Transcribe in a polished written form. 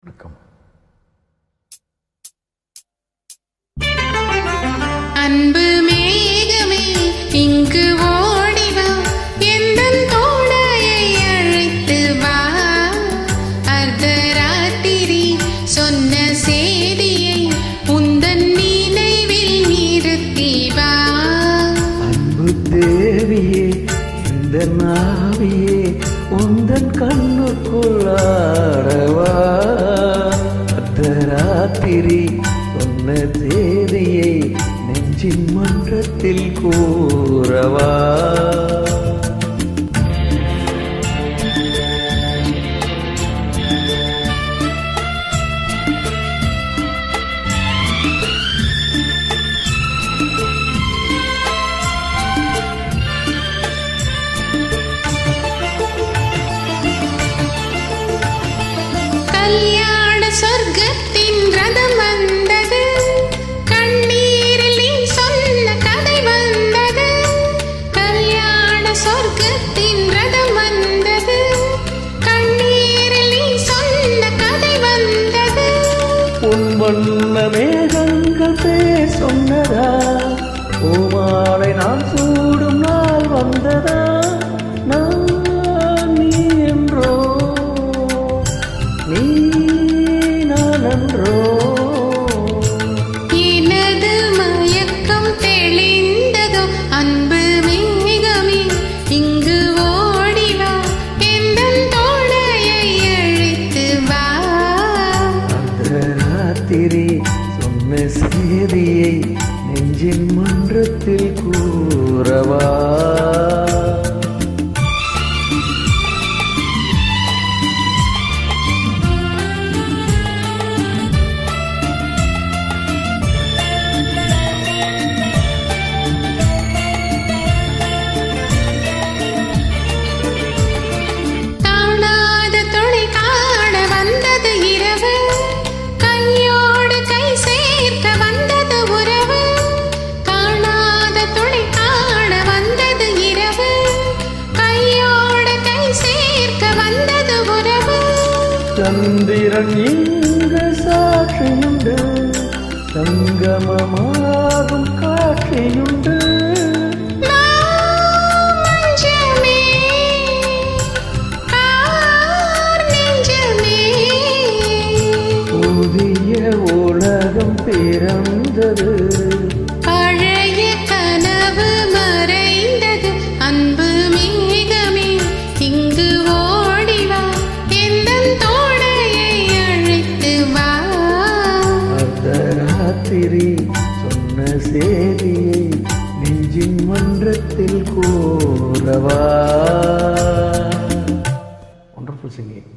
வணக்கம். அன்பு மேகமே இங்கு ஓடிவா, எந்தன் தோளையை அழைத்து வா. அர்த்தராத்திரி சொன்ன செய்தியை உந்தன் நினைவில் நிறுத்தி வா. அன்பு தேவியே, இந்த நாவியே உந்தன் கண்ணுக்குள்ளாடவா. அர்த்தராத்திரி சொன்ன செய்தியை நெஞ்சின் மன்றத்தில் கூறவா. கல்யாண சொர்க்கத்தின் ரதம் வந்தது, கண்ணீரில் நீ சொன்ன கதை வந்தது. கல்யாண சொர்க்கத்தின் ரதம் வந்தது, கண்ணீரில் நீ சொன்ன கதை வந்தது. உன் வண்ண மேகங்கள் பேர் சொன்னதா, பூமாலை நான் சூடும் நாள் வந்ததா. நான் நீ என்றோ, நீ நான் என்றோ. எனது மயக்கம் தெளிந்ததோ, அன்பு மேகமே இங்கு ஓடிவா, எந்தன் தோளையை அழைத்து வா. அந்த ராத்திரி சொன்ன செய்தியை நெஞ்சின் மன்றத்தில் கூறவா. காணாத துணை காண வந்தது இரவு, கையோடு கை சேர்க்க வந்தது உறவு. காணாத துணை காண வந்தது இரவு, கையோடு கை சேர்க்க வந்தது உறவு. சந்திரன் இங்கு சாட்சியுண்டு, சங்கமமாகும் காட்சியுண்டு. மஞ்சமே ஆர் நெஞ்சமே, புதிய உலகம் பிறந்தது, பழைய கனவு மறைந்தது. அன்பு மேகமே இங்கு ஓடிவா, எந்தன் தோளையை அழைத்து வா. அர்த்தராத்திரி சொன்ன செய்தியை நெஞ்சின் மன்றத்தில் கூறவா. Wonderful singing.